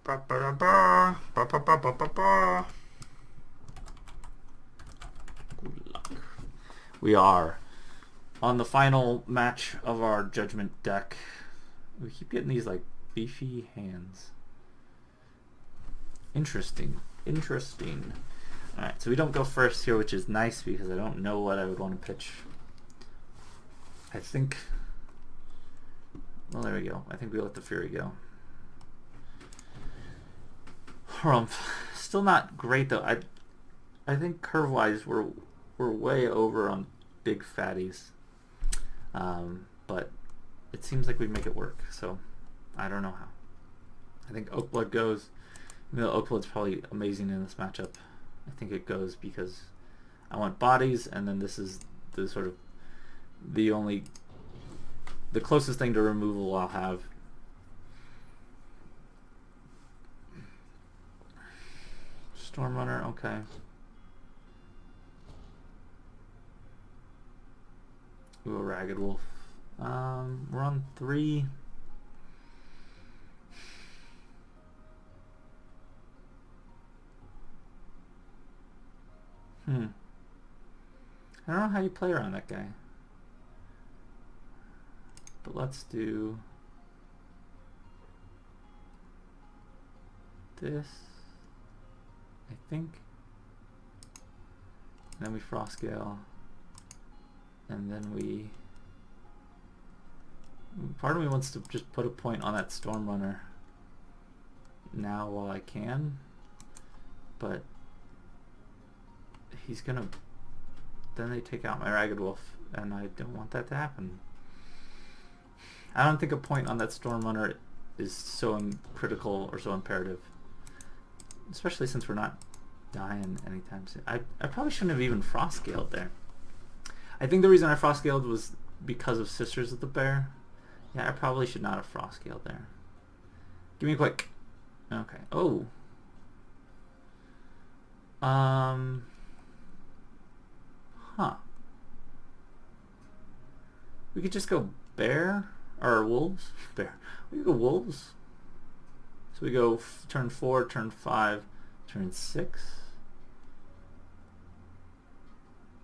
Good luck. We are on the final match of our Judgment deck. We keep getting these like beefy hands. Interesting. Interesting. Alright, so we don't go first here, which is nice because I don't know what I would want to pitch. I think... Well, there we go. I think we let the Fury go. Still not great though. I think curve-wise we're way over on big fatties. But it seems like we make it work, so I don't know how. I think Oakblood goes. Even though Oakblood's probably amazing in this matchup, I think it goes because I want bodies, and then this is the sort of the closest thing to removal I'll have. Stormrunner, okay. Ooh, a Ragged Wolf. We're on 3. I don't know how you play around that guy. But let's do this, I think. And then we Frostgale. And then we... Part of me wants to just put a point on that Stormrunner now while I can. But he's gonna... Then they take out my Ragged Wolf, and I don't want that to happen. I don't think a point on that Stormrunner is so critical or so imperative. Especially since we're not dying anytime soon. I probably shouldn't have even Frostgaled there. I think the reason I Frostgaled was because of Sisters of the Bear. Yeah, I probably should not have Frostgaled there. Give me a quick. Okay. Oh. Huh. We could just go bear or wolves. Bear. We could go wolves. So we go turn 4, turn 5, turn 6.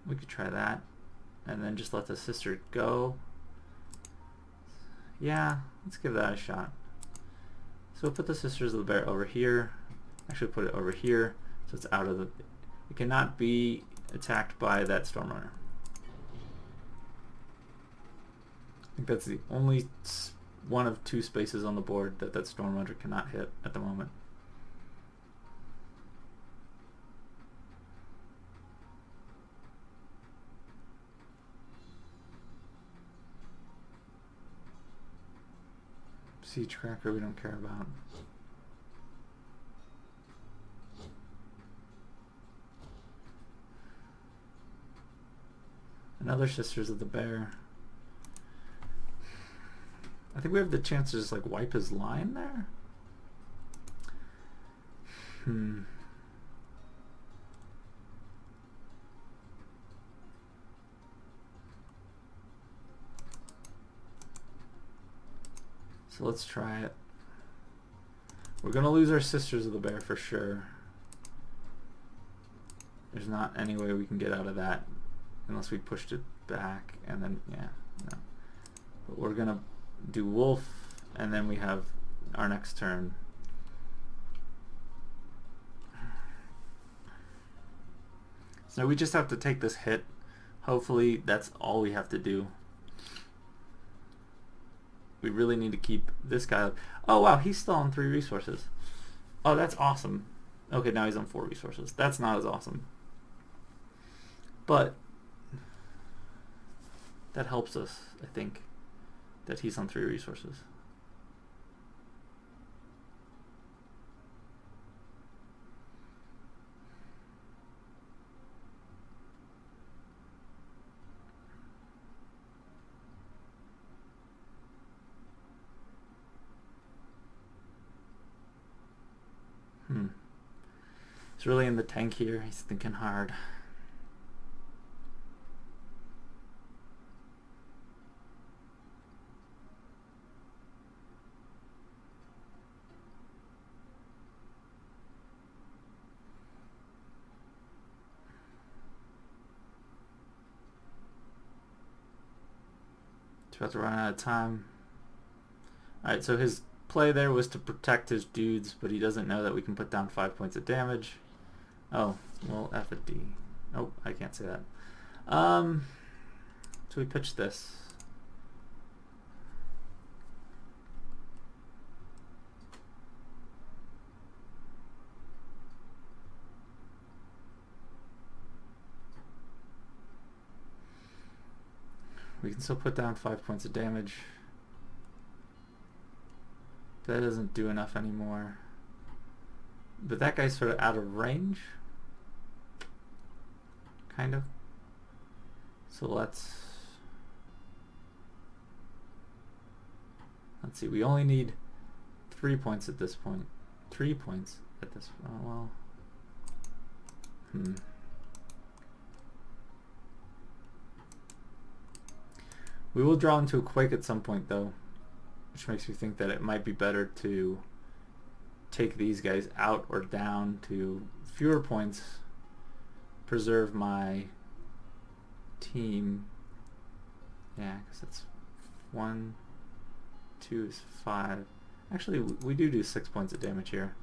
We could try that. And then just let the sister go. Yeah, let's give that a shot. So we'll put the Sisters of the Bear over here. Actually put it over here so it's out of the... It cannot be attacked by that Stormrunner. I think that's the only one of 2 spaces on the board that that Stormrunner cannot hit at the moment. Siege Cracker we don't care about. Another Sisters of the Bear. I think we have the chance to just like wipe his line there. So let's try it. We're gonna lose our Sisters of the Bear for sure. There's not any way we can get out of that unless we pushed it back and then, yeah, no. But we're gonna do Wolf, and then we have our next turn. So we just have to take this hit. Hopefully that's all we have to do. We really need to keep this guy. Oh wow, he's still on 3 resources. Oh, that's awesome. Okay, now he's on 4 resources. That's not as awesome. But that helps us, I think, that he's on 3 resources. He's really in the tank here. He's thinking hard. It's about to run out of time. Alright, so his play there was to protect his dudes, but he doesn't know that we can put down 5 points of damage. Oh, well, F at D. Oh, I can't say that. So we pitched this. We can still put down 5 points of damage. That doesn't do enough anymore. But that guy's sort of out of range. Kind of. So let's see, we only need 3 points at this point. 3 points at this point. We will draw into a quake at some point though, which makes me think that it might be better to take these guys out or down to fewer points, preserve my team. Yeah, because it's 1, 2 is 5. Actually, we do 6 points of damage here.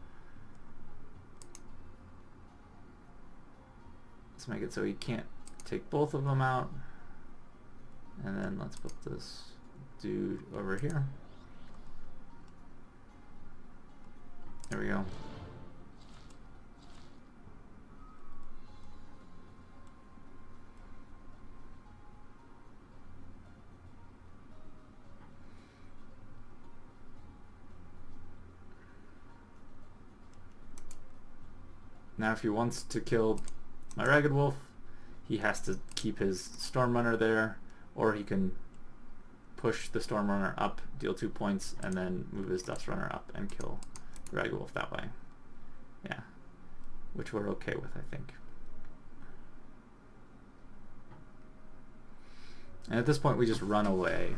Let's make it so he can't take both of them out. And then let's put this dude over here. There we go. Now if he wants to kill my Ragged Wolf, he has to keep his Storm Runner there, or he can push the Storm Runner up, deal 2 points, and then move his Dust Runner up and kill the Ragged Wolf that way. Yeah, which we're okay with, I think. And at this point we just run away.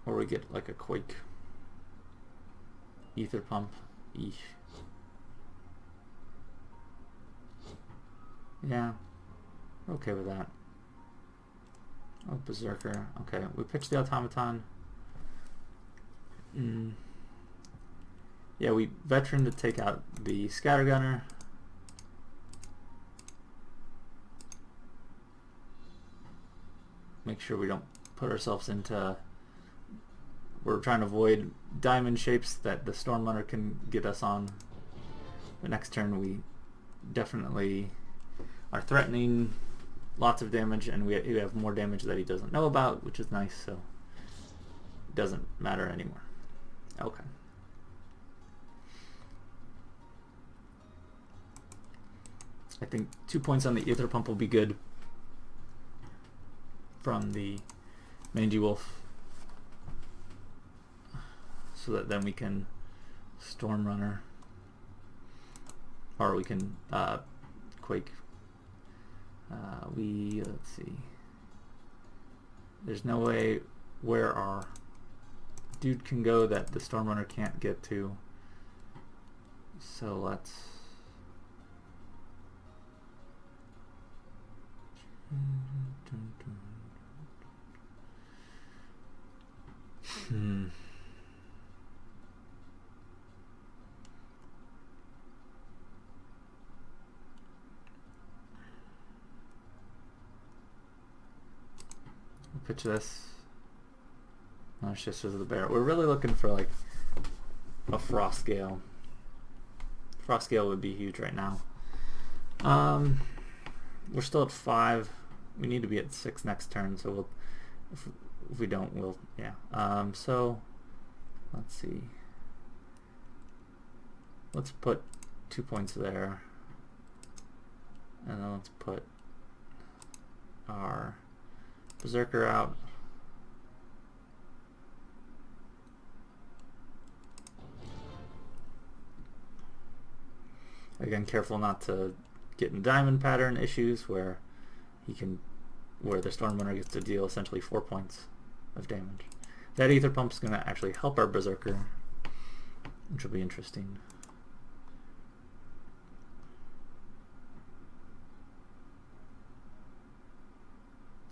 Or we get like a Quake. Ether Pump. Eesh. Yeah, we're okay with that. Oh, Berserker. Okay, we pitched the Automaton. Yeah, we Veteran to take out the Scattergunner. Make sure we don't put ourselves into... We're trying to avoid diamond shapes that the Storm Runner can get us on. The next turn we definitely are threatening lots of damage, and we have more damage that he doesn't know about, which is nice, so it doesn't matter anymore. Okay. I think 2 points on the Ether Pump will be good from the Mangy Wolf, so that then we can Storm Runner, or we can Quake. Let's see. There's no way where our dude can go that the Storm Runner can't get to. So let's... Pitch this. No, it's just as the bear. We're really looking for like a Frost Gale. Frost Gale would be huge right now. We're still at 5. We need to be at 6 next turn, so we'll, if we don't, we'll, yeah. So let's see. Let's put 2 points there, and then let's put our Berserker out. Again, careful not to get in diamond pattern issues where the Storm Runner gets to deal essentially 4 points of damage. That Ether Pump's going to actually help our Berserker, which will be interesting.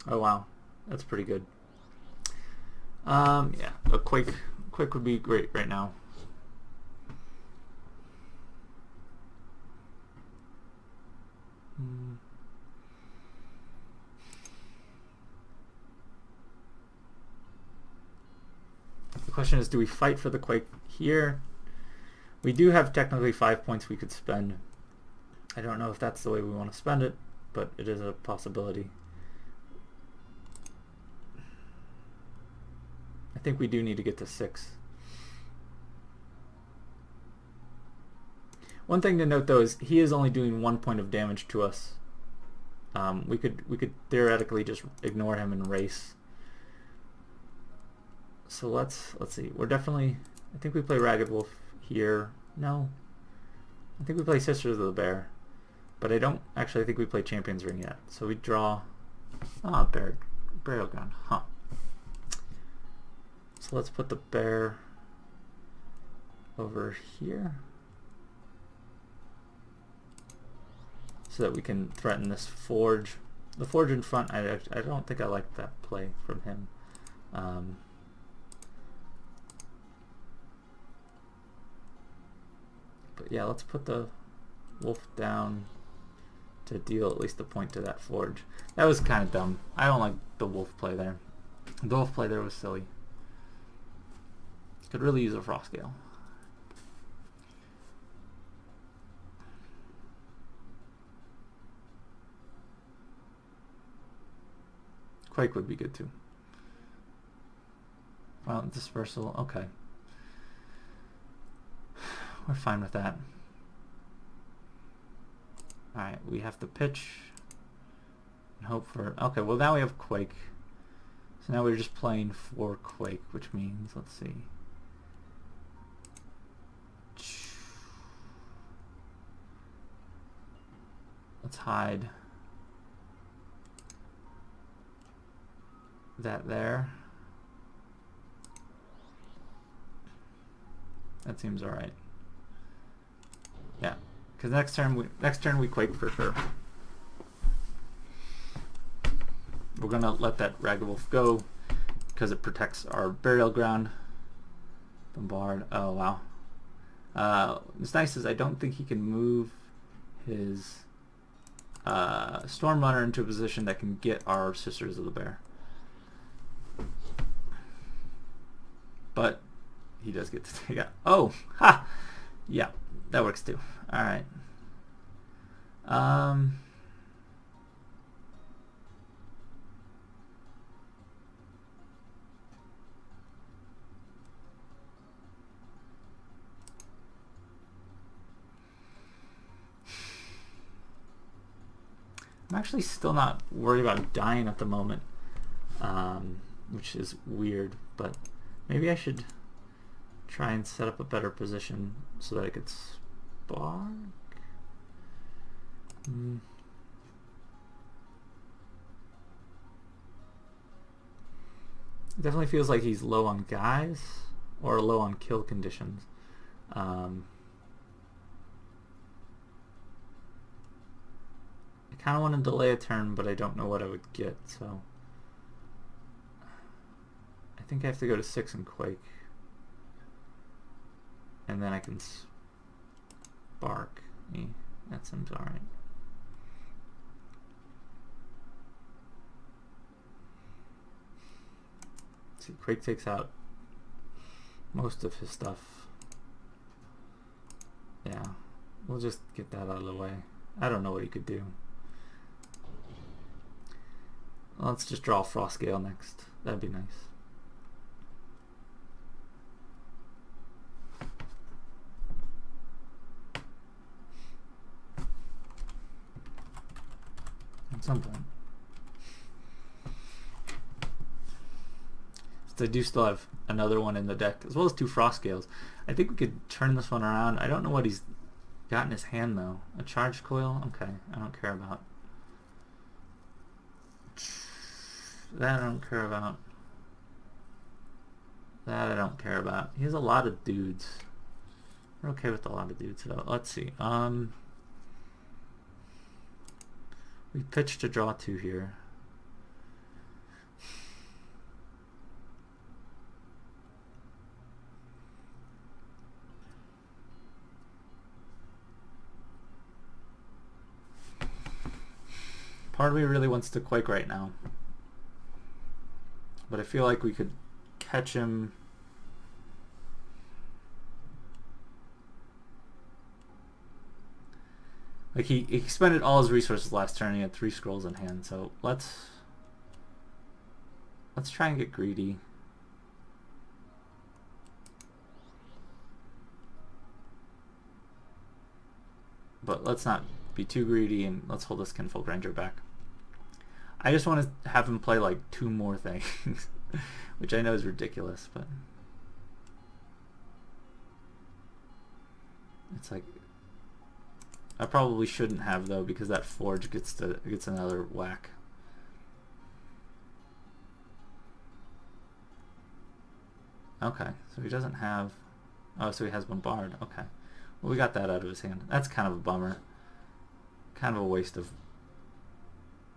Oh wow, that's pretty good. Yeah, a Quake would be great right now. The question is, do we fight for the Quake here? We do have technically 5 points we could spend. I don't know if that's the way we want to spend it, but it is a possibility. I think we do need to get to 6. One thing to note though is he is only doing 1 point of damage to us. We could theoretically just ignore him and race. So let's see. We're definitely, I think we play Ragged Wolf here. No, I think we play Sisters of the Bear, but I don't actually think we play Champion's Ring yet. So we draw Burial Ground. Huh. So let's put the bear over here so that we can threaten this forge. The forge in front, I don't think I like that play from him. But yeah, let's put the wolf down to deal at least a point to that forge. That was kind of dumb. I don't like the wolf play there. The wolf play there was silly. Could really use a frost scale. Quake would be good too. Violent dispersal, okay. We're fine with that. Alright, we have to pitch and hope for... Okay, well now we have Quake. So now we're just playing for Quake, which means, let's see. Let's hide that there. That seems alright. Yeah, because next turn we Quake for sure. We're gonna let that Ragged Wolf go because it protects our burial ground. Bombard. Oh wow. What's nice is I don't think he can move his Storm Runner into a position that can get our Sisters of the Bear. But he does get to take out. Oh, ha! Yeah, that works too. All right. I'm actually still not worried about dying at the moment, which is weird, but maybe I should try and set up a better position so that I could spark. It definitely feels like he's low on guys or low on kill conditions. I kind of want to delay a turn, but I don't know what I would get, so I think I have to go to 6 and Quake, and then I can spark. That seems alright. See, Quake takes out most of his stuff. Yeah, we'll just get that out of the way. I don't know what he could do. Let's just draw Frost Gale next. That'd be nice. At some point. So I do still have another one in the deck, as well as 2 Frost Gales. I think we could turn this one around. I don't know what he's got in his hand though. A Charge Coil? Okay, I don't care about. That I don't care about. That I don't care about. He has a lot of dudes. We're okay with a lot of dudes though. Let's see. We pitched to draw 2 here. Part of me really wants to Quake right now, but I feel like we could catch him. Like he expended all his resources last turn. He had 3 scrolls in hand, so let's try and get greedy. But let's not be too greedy, and let's hold this Kinfolk Ranger back. I just want to have him play like 2 more things, which I know is ridiculous, but it's like I probably shouldn't have though, because that Forge gets another whack. Okay, so he doesn't have. Oh, so he has Bombard. Okay. Well, we got that out of his hand. That's kind of a bummer. Kind of a waste of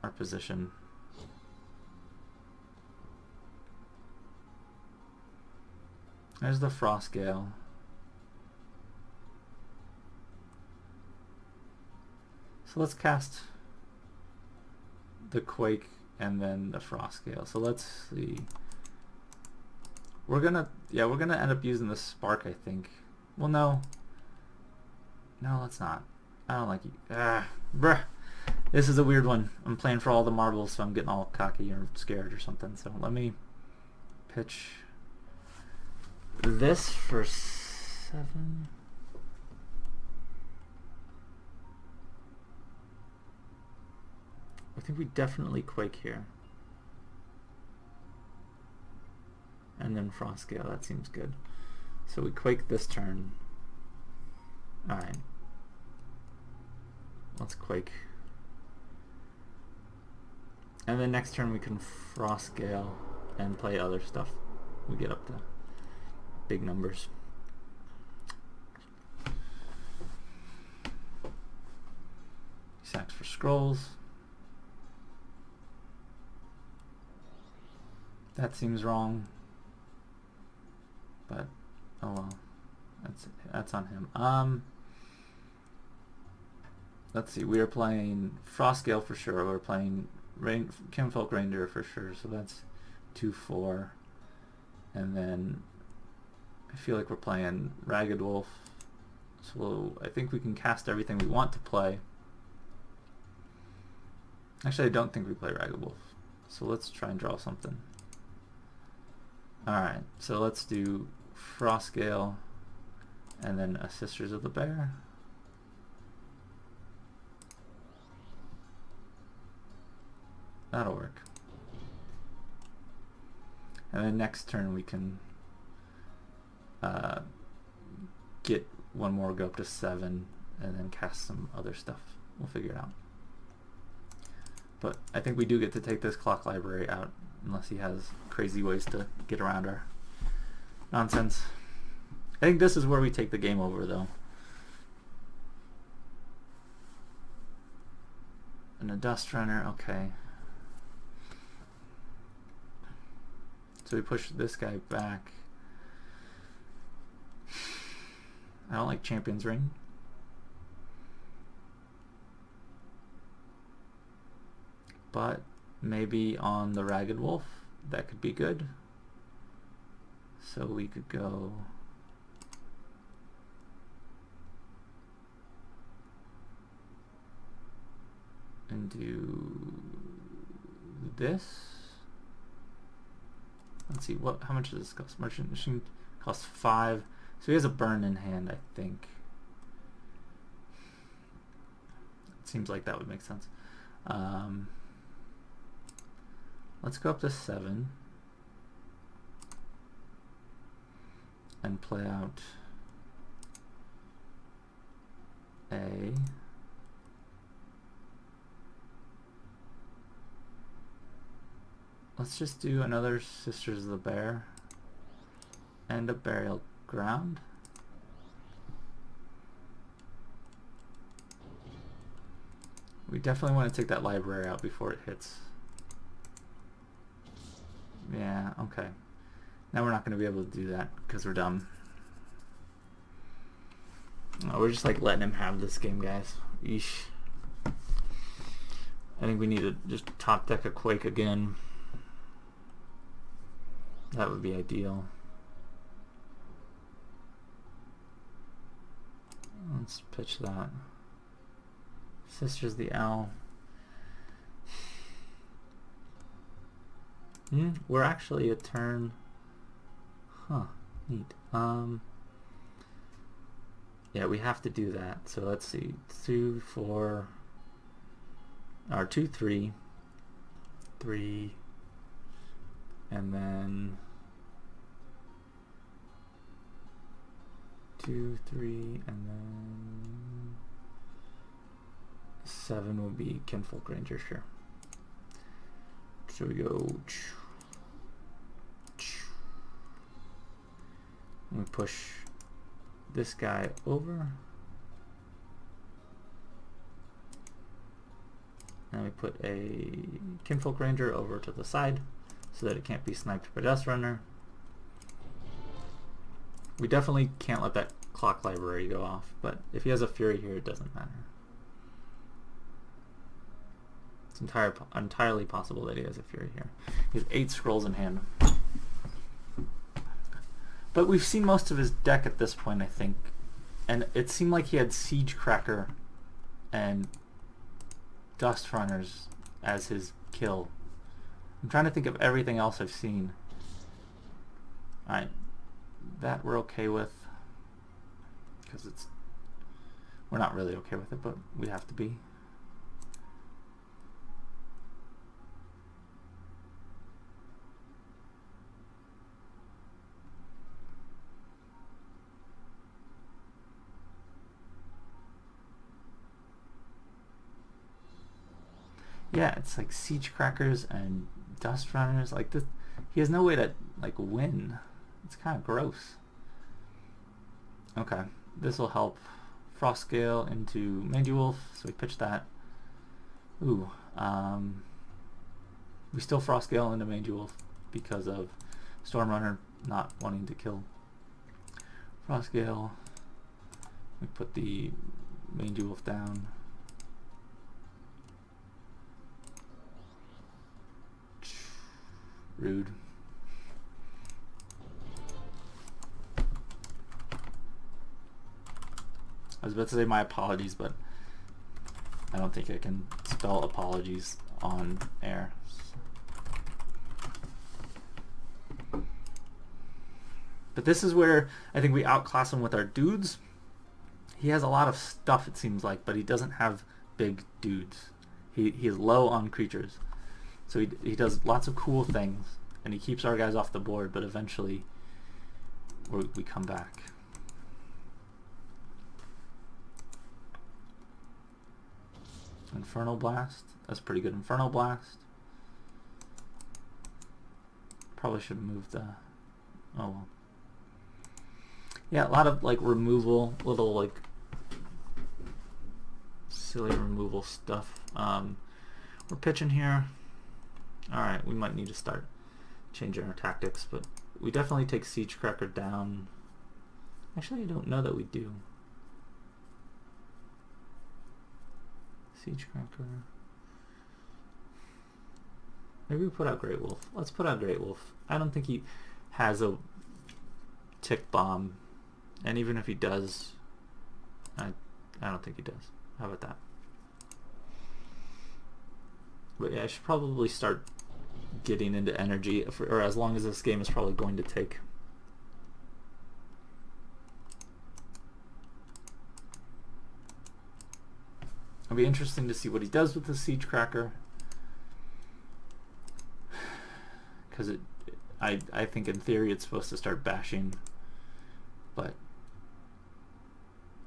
our position. There's the Frost Gale. So let's cast the Quake and then the Frost Gale. So let's see. We're gonna end up using the Spark, I think. Well, no, let's not. I don't like you. Bruh. This is a weird one. I'm playing for all the marbles, so I'm getting all cocky or scared or something. So let me pitch this for 7. I think we definitely Quake here. And then Frost Gale, that seems good. So we Quake this turn. Alright. Let's Quake. And then next turn we can Frost Gale and play other stuff. We get up to big numbers. Sacks for scrolls. That seems wrong. But oh well. That's on him. Let's see, we are playing Frostgale for sure. We're playing Kinfolk Ranger for sure. So that's 2-4. And then I feel like we're playing Ragged Wolf. So I think we can cast everything we want to play. Actually, I don't think we play Ragged Wolf. So let's try and draw something. Alright, so let's do Frostgale and then a Sisters of the Bear. That'll work. And then next turn we can get one more, go up to 7, and then cast some other stuff. We'll figure it out. But I think we do get to take this Clock Library out, unless he has crazy ways to get around our nonsense. I think this is where we take the game over, though. And a Dust Runner, okay. So we push this guy back. I don't like Champion's Ring. But maybe on the Ragged Wolf, that could be good. So we could go and do this. Let's see, how much does this cost? Merchant Machine costs 5. So he has a burn in hand, I think. It seems like that would make sense. Let's go up to 7 and play out a let's just do another Sisters of the Bear and a Burial Ground. We definitely want to take that library out before it hits. Yeah, okay. Now we're not going to be able to do that because we're dumb. Oh, we're just like letting him have this game, guys. Eesh. I think we need to just top deck a Quake again. That would be ideal. Let's pitch that. Sister's the L. We're actually a turn. Huh, neat. Yeah, we have to do that. So let's see. 2, 4, or 2, 3, 3, and then 2, 3, and then 7 will be Kinfolk Ranger, sure. So we go. We push this guy over. And we put a Kinfolk Ranger over to the side so that it can't be sniped by Dust Runner. We definitely can't let that clock library go off, but if he has a Fury here, it doesn't matter. It's entirely possible that he has a Fury here. He has 8 scrolls in hand. But we've seen most of his deck at this point, I think. And it seemed like he had Siege Cracker and Dust Runners as his kill. I'm trying to think of everything else I've seen. Alright. That we're okay with. Because we're not really okay with it, but we have to be. Yeah, it's like Siege Crackers and Dust Runners. Like this, he has no way to like win. It's kind of gross. Okay, this will help. Frostgale into Mangy Wolf, so we pitch that. Ooh, we still Frostgale into Mangy Wolf because of Storm Runner not wanting to kill Frostgale. We put the Mangy Wolf down. Rude. I was about to say my apologies, but I don't think I can spell apologies on air. But this is where I think we outclass him with our dudes. He has a lot of stuff, it seems like, but he doesn't have big dudes. He is low on creatures. So he does lots of cool things, and he keeps our guys off the board, but eventually we come back. Infernal Blast. That's pretty good. Infernal Blast. Probably should have moved the... Oh well. Yeah, a lot of like removal, little like silly removal stuff. We're pitching here. Alright, we might need to start changing our tactics, but we definitely take Siege Cracker down. Actually, I don't know that we do. Siege Cracker. Maybe we put out Great Wolf. Let's put out Great Wolf. I don't think he has a tick bomb, and even if he does, I don't think he does. How about that? But yeah, I should probably start getting into energy, or as long as this game is probably going to take. It'll be interesting to see what he does with the Siege Cracker, because I think in theory it's supposed to start bashing, but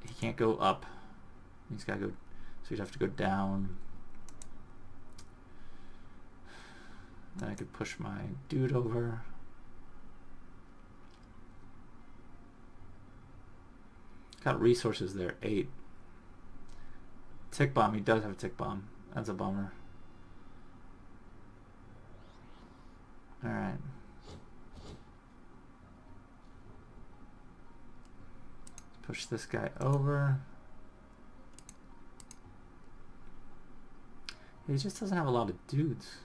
he can't go up. He's got to go, so he'd have to go down. Then I could push my dude over. Got resources there, 8. Tick bomb, he does have a tick bomb. That's a bummer. Alright. Let's push this guy over. He just doesn't have a lot of dudes.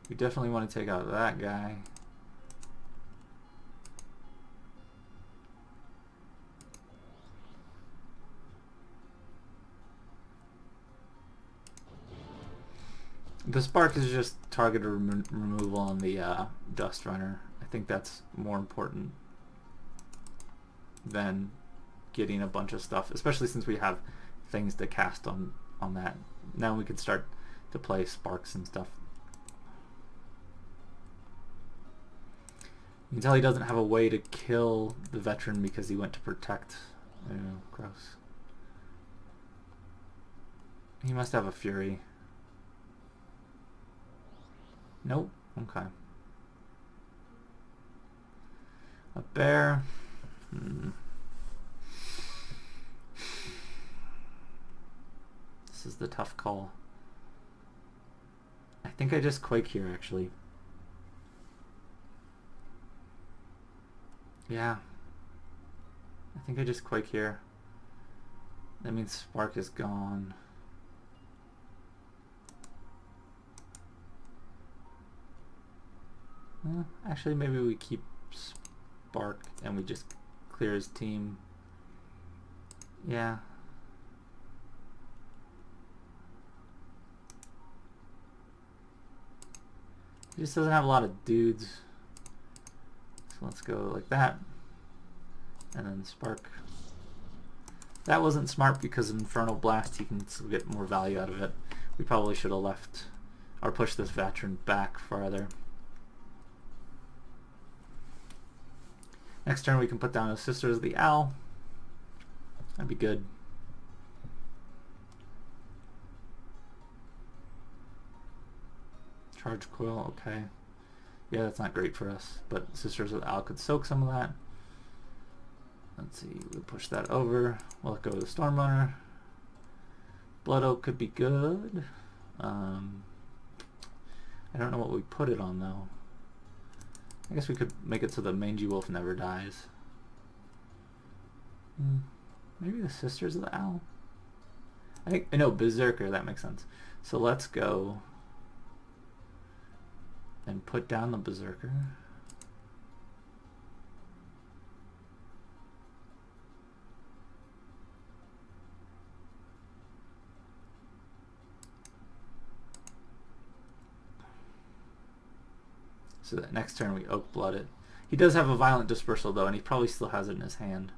We definitely want to take out that guy. The spark is just targeted removal on the dust runner. I think that's more important than getting a bunch of stuff, especially since we have things to cast on that. Now we can start to play sparks and stuff. You can tell he doesn't have a way to kill the veteran because he went to protect. Ew, gross. He must have a fury. Nope. Okay. A bear. This is the tough call. I think I just quake here, actually. Yeah. I think I just quake here. That means spark is gone. Actually, maybe we keep spark and we just clear his team. Yeah. He just doesn't have a lot of dudes. So let's go like that. And then spark. That wasn't smart because Infernal Blast, you can still get more value out of it. We probably should have left or pushed this veteran back farther. Next turn we can put down a Sisters of the Owl. That'd be good. Charge Coil, okay. Yeah, that's not great for us, but Sisters of the Owl could soak some of that. Let's see, we'll push that over. We'll let go of the Storm Runner. Blood Oak could be good. I don't know what we put it on though. I guess we could make it so the Mangy Wolf never dies. Maybe the Sisters of the Owl? I think, no, Berserker, that makes sense. So let's go and put down the Berserker. So that next turn we Oak Blood it. He does have a Violent Dispersal though, and he probably still has it in his hand.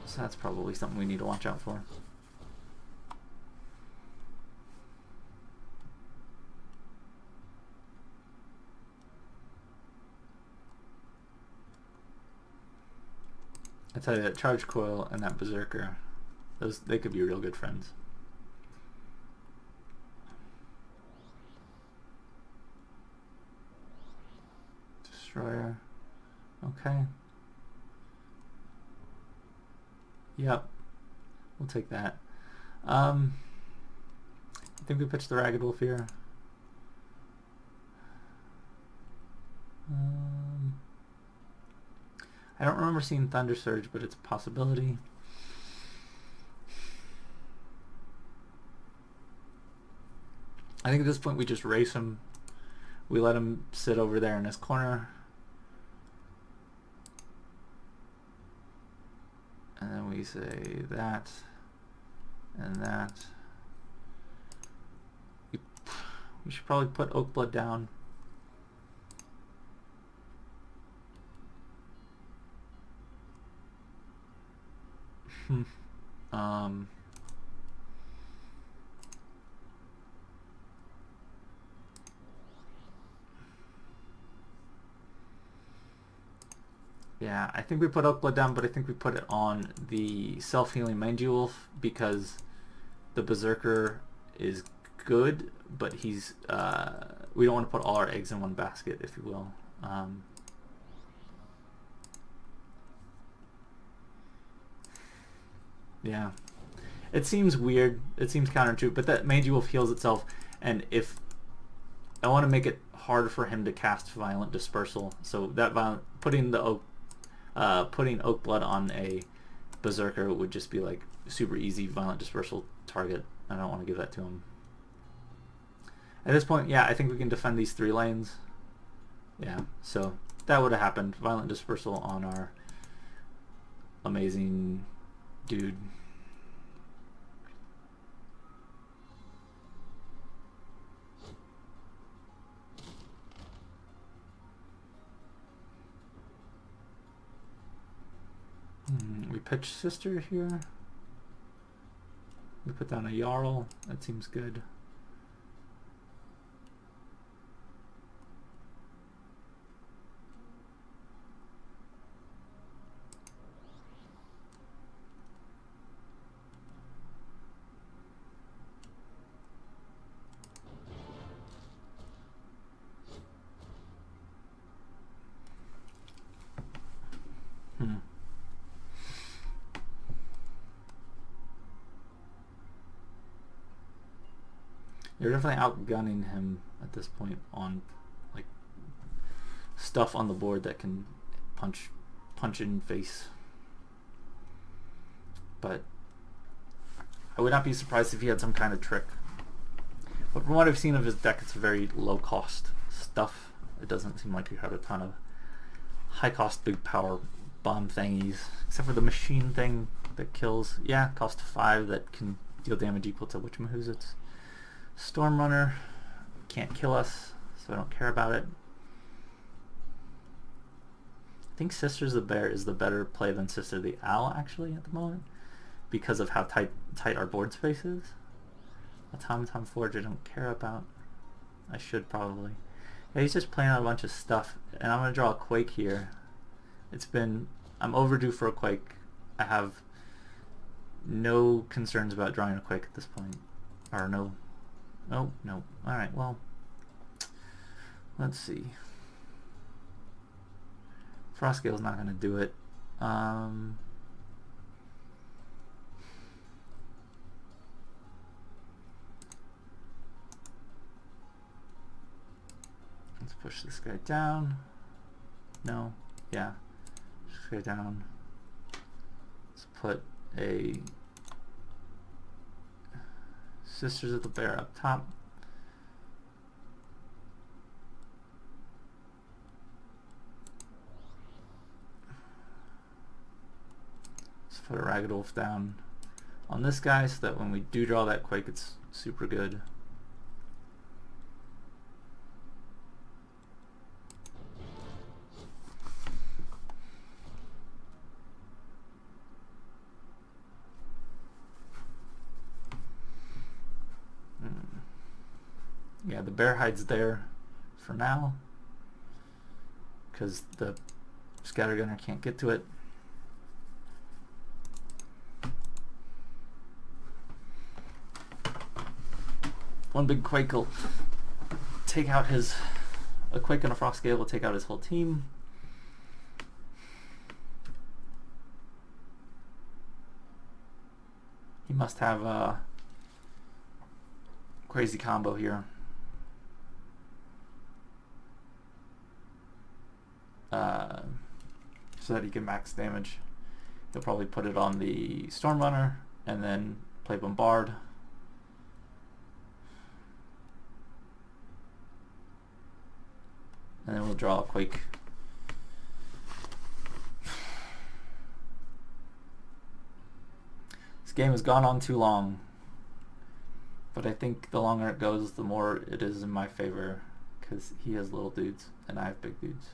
So that's probably something we need to watch out for. I tell you, that Charge Coil and that Berserker, they could be real good friends. Destroyer. Okay. Yep. We'll take that. I think we pitched the Ragged Wolf here. I don't remember seeing Thunder Surge, but it's a possibility. I think at this point we just race him. We let him sit over there in his corner. And then we say that and that. We should probably put Oak Blood down. Yeah, I think we put Oak Blood down, but I think we put it on the self-healing Mangy Wolf because the Berserker is good, but he's we don't want to put all our eggs in one basket, if you will. Yeah, It seems weird. It seems counterintuitive, but that Mangy Wolf heals itself, and if I want to make it hard for him to cast Violent Dispersal, so that putting Oak Blood on a Berserker would just be like super easy Violent Dispersal target. I don't want to give that to him. At this point, yeah, I think we can defend these 3 lanes. Yeah, so that would have happened. Violent Dispersal on our amazing dude. We pitch Sister here. We put down a Jarl. That seems good. You're definitely outgunning him at this point on like stuff on the board that can punch in face. But I would not be surprised if he had some kind of trick. But from what I've seen of his deck, it's very low cost stuff. It doesn't seem like he had a ton of high cost big power bomb thingies, except for the machine thing that kills. Yeah, cost 5 that can deal damage equal to whatchamahoots. Storm Runner can't kill us, so I don't care about it. I think Sisters the Bear is the better play than Sister the Owl actually at the moment, because of how tight our board space is. Automaton Forge I don't care about. I should probably. Yeah, he's just playing out a bunch of stuff, and I'm gonna draw a Quake here. I'm overdue for a Quake. I have no concerns about drawing a Quake at this point, or no. Oh, no. Alright, well, let's see. Frostgale's not going to do it. Let's push this guy down. No. Yeah. Push this guy down. Let's put a Sisters of the Bear up top. Let's put a Ragged Wolf down on this guy so that when we do draw that Quake, it's super good. Yeah, the Bear hides there for now because the Scattergunner can't get to it. One big Quake will take out a Quake and a Frostgale will take out his whole team. He must have a crazy combo here. So that he can max damage. He'll probably put it on the Storm Runner and then play Bombard. And then we'll draw a Quake. This game has gone on too long, but I think the longer it goes, the more it is in my favor, because he has little dudes and I have big dudes.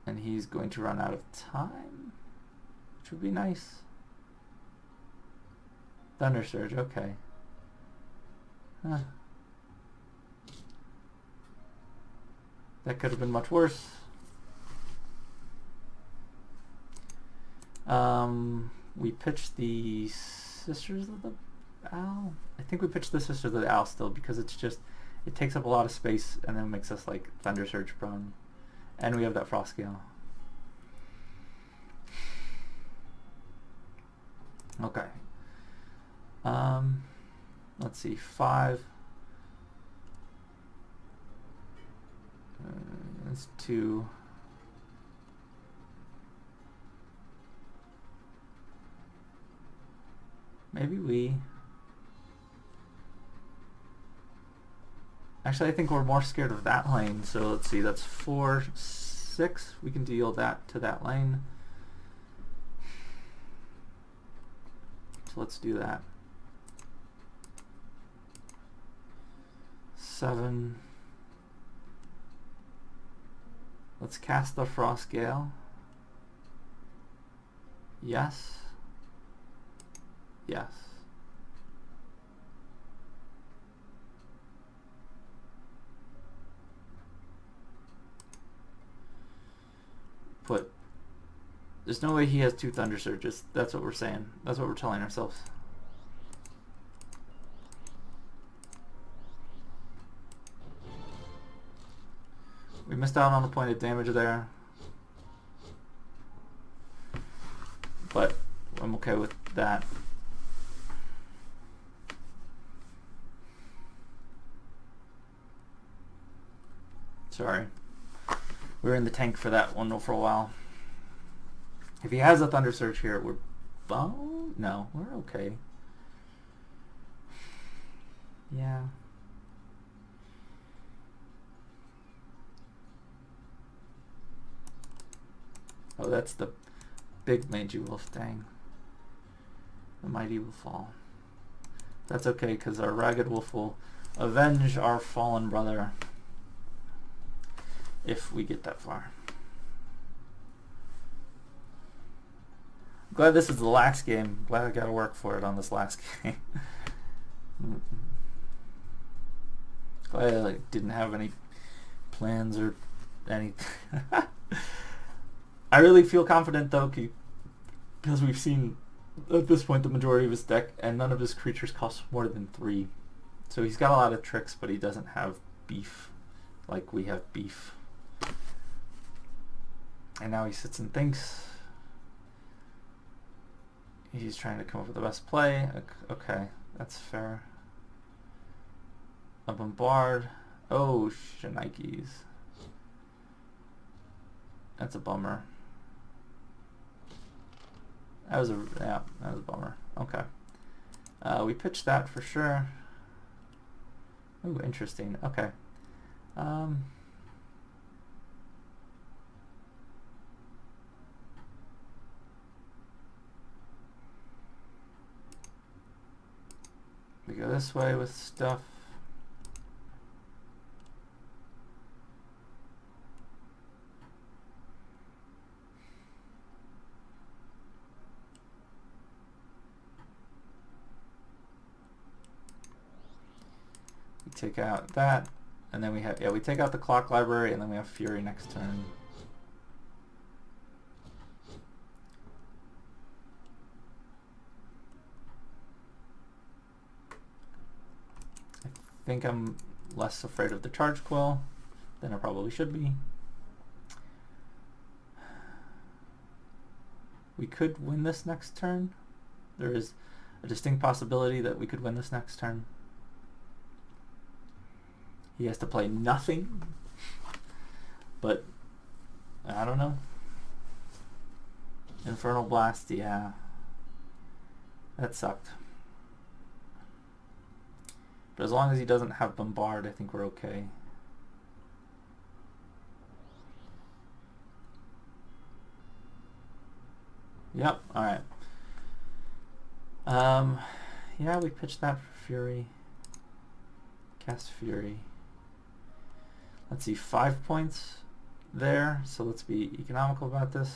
And he's going to run out of time, which would be nice. Thunder Surge, okay. Huh. That could have been much worse. We pitched the Sisters of the Owl. I think we pitched the Sisters of the Owl still because it's just, it takes up a lot of space and then makes us like Thunder Surge prone. And we have that Frostgale. Okay. Let's see, 5. That's 2. Maybe we... Actually, I think we're more scared of that lane, so let's see, that's 4, 6. We can deal that to that lane. So let's do that. 7. Let's cast the Frost Gale. Yes. Yes. There's no way he has 2 Thunder Surges. That's what we're saying. That's what we're telling ourselves. We missed out on a point of damage there. But I'm okay with that. Sorry. We were in the tank for that one for a while. If he has a Thunder Surge here, we're... Oh, no, we're okay. Yeah. Oh, that's the big mangy wolf. Dang. The mighty will fall. That's okay, because our ragged wolf will avenge our fallen brother if we get that far. Glad this is the last game. Glad I got to work for it on this last game. Glad I didn't have any plans or anything. I really feel confident though, because we've seen at this point the majority of his deck, and none of his creatures cost more than 3. So he's got a lot of tricks, but he doesn't have beef like we have beef. And now he sits and thinks. He's trying to come up with the best play. Okay, that's fair. A bombard. Oh, Shnikes. That's a bummer. That was a bummer. Okay. We pitched that for sure. Ooh, interesting. Okay. We go this way with stuff. We take out that, and then we have, we take out the clock library, and then we have Fury next turn. I think I'm less afraid of the Charge Quill than I probably should be. We could win this next turn. There is a distinct possibility that we could win this next turn. He has to play nothing, but I don't know. Infernal Blast, yeah. That sucked. But as long as he doesn't have Bombard, I think we're okay. Yep, alright. Yeah, we pitched that for Fury. Cast Fury. Let's see, 5 points there, so let's be economical about this.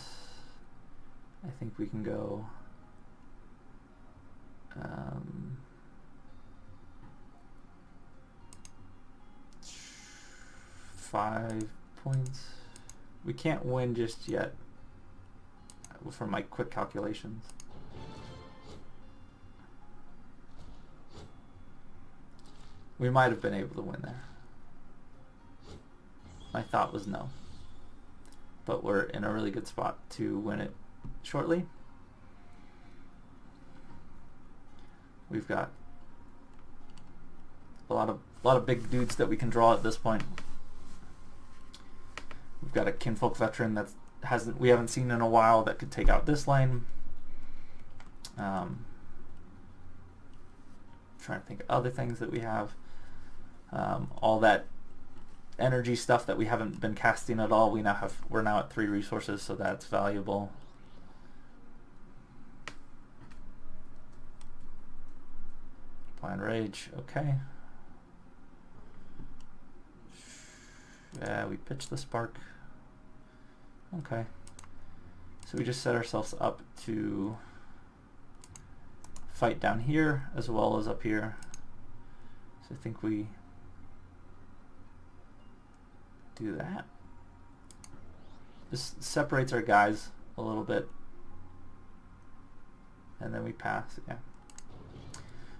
I think we can go 5 points. We can't win just yet from my quick calculations. We might have been able to win there. My thought was no. But we're in a really good spot to win it shortly. We've got a lot of big dudes that we can draw at this point. We've got a Kinfolk Veteran that we haven't seen in a while that could take out this lane. Trying to think of other things that we have. All that energy stuff that we haven't been casting at all. We're now at 3 resources, so that's valuable. Blind Rage, okay. Yeah, we pitched the Spark. Okay. So we just set ourselves up to fight down here as well as up here. So I think we do that. This separates our guys a little bit. And then we pass, yeah.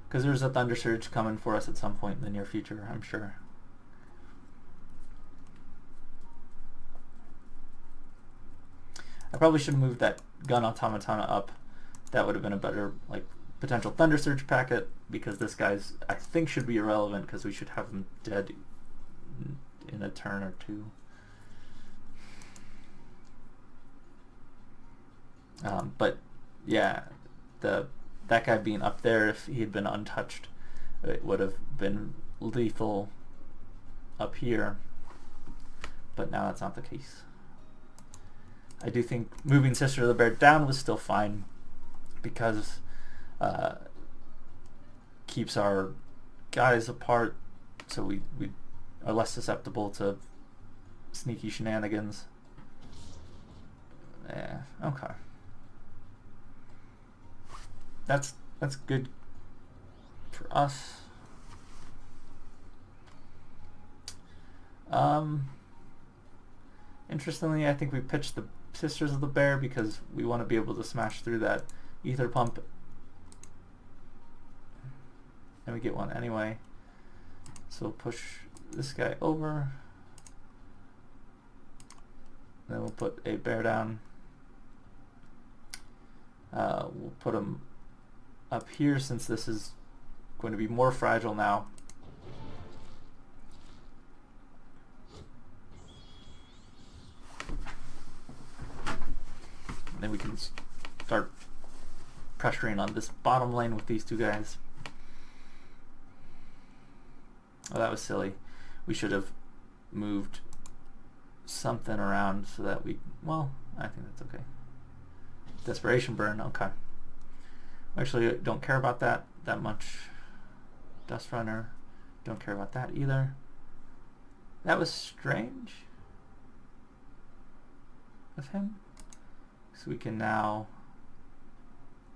Because there's a Thunder Surge coming for us at some point in the near future, I'm sure. I probably should have moved that Gun Automatana up. That would have been a better potential Thunder Surge packet, because this guy's, I think, should be irrelevant because we should have him dead in a turn or two. But yeah, that guy being up there, if he had been untouched, it would have been lethal up here. But now that's not the case. I do think moving Sister of the Bear down was still fine, because keeps our guys apart, so we are less susceptible to sneaky shenanigans. Yeah, okay. That's good for us. Interestingly, I think we pitched the Sisters of the Bear because we want to be able to smash through that ether pump, and we get one anyway. So we'll push this guy over, then we'll put a bear down. We'll put him up here since this is going to be more fragile now. Then we can start pressuring on this bottom lane with these two guys. Oh, that was silly. We should have moved something around so that well, I think that's okay. Desperation Burn, okay. Actually, don't care about that much. Dust Runner, don't care about that either. That was strange of him. So we can now,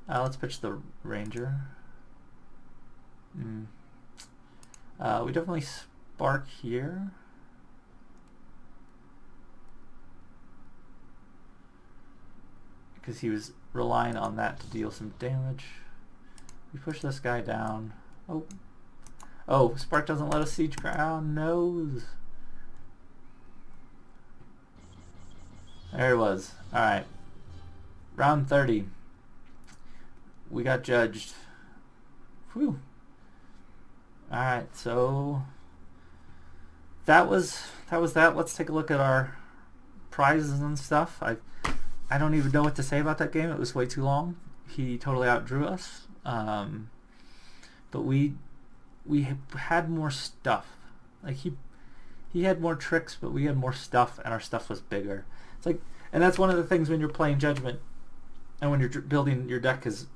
let's pitch the Ranger. We definitely Spark here. Because he was relying on that to deal some damage. We push this guy down. Oh, Spark doesn't let us siege ground. Nose. There it was. Alright. Round 30. We got judged. Whew. Alright, so that was that. Let's take a look at our prizes and stuff. I don't even know what to say about that game. It was way too long. He totally outdrew us. But we had more stuff. Like he had more tricks, but we had more stuff, and our stuff was bigger. It's like, and that's one of the things when you're playing Judgment and when you're building your deck is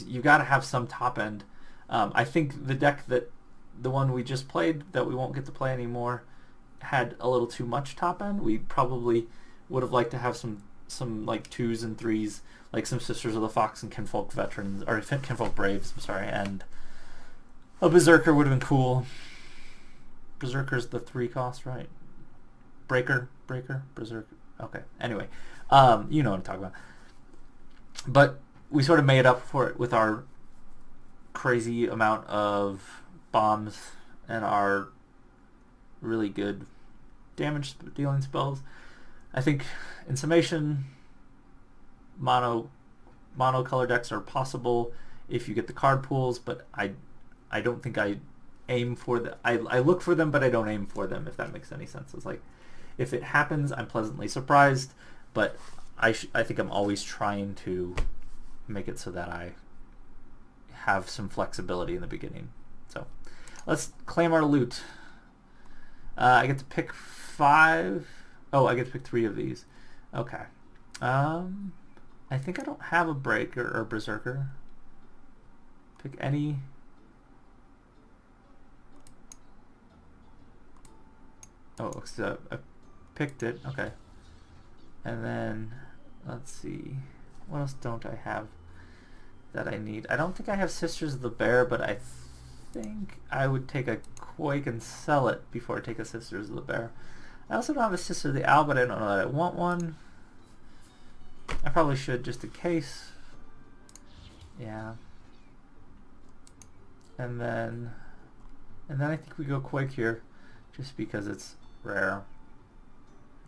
you got to have some top end. I think the one we just played that we won't get to play anymore had a little too much top end. We probably would have liked to have some like 2s and 3s, like some Sisters of the Fox and Kinfolk Veterans, or Kinfolk Braves, I'm sorry, and a Berserker would have been cool. Berserker's the 3 cost, right? Breaker, Berserker. Okay, anyway, you know what I'm talking about. But we sort of made up for it with our crazy amount of bombs and our really good damage dealing spells. I think in summation, mono color decks are possible if you get the card pools, but I don't think I aim for the I look for them, but I don't aim for them, if that makes any sense. It's like if it happens, I'm pleasantly surprised, but I think I'm always trying to make it so that I have some flexibility in the beginning. So let's claim our loot. I get to pick 5. Oh, I get to pick 3 of these. Okay. I think I don't have a breaker or berserker. Pick any. Oh, so I picked it. Okay. And then let's see. What else don't I have that I need? I don't think I have Sisters of the Bear, but I think I would take a Quake and sell it before I take a Sisters of the Bear. I also don't have a Sister of the Owl, but I don't know that I want one. I probably should, just in case. Yeah. And then I think we go Quake here, just because it's rare,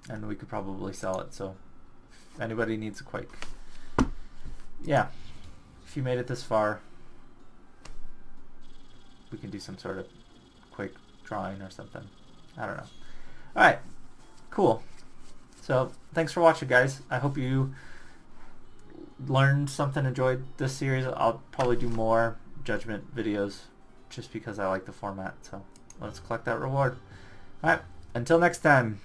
and we could probably sell it. So if anybody needs a Quake, yeah. If you made it this far, we can do some sort of Quake drawing or something. I don't know. All right, cool. So thanks for watching, guys. I hope you learned something, enjoyed this series. I'll probably do more Judgment videos just because I like the format. So let's collect that reward. All right, until next time.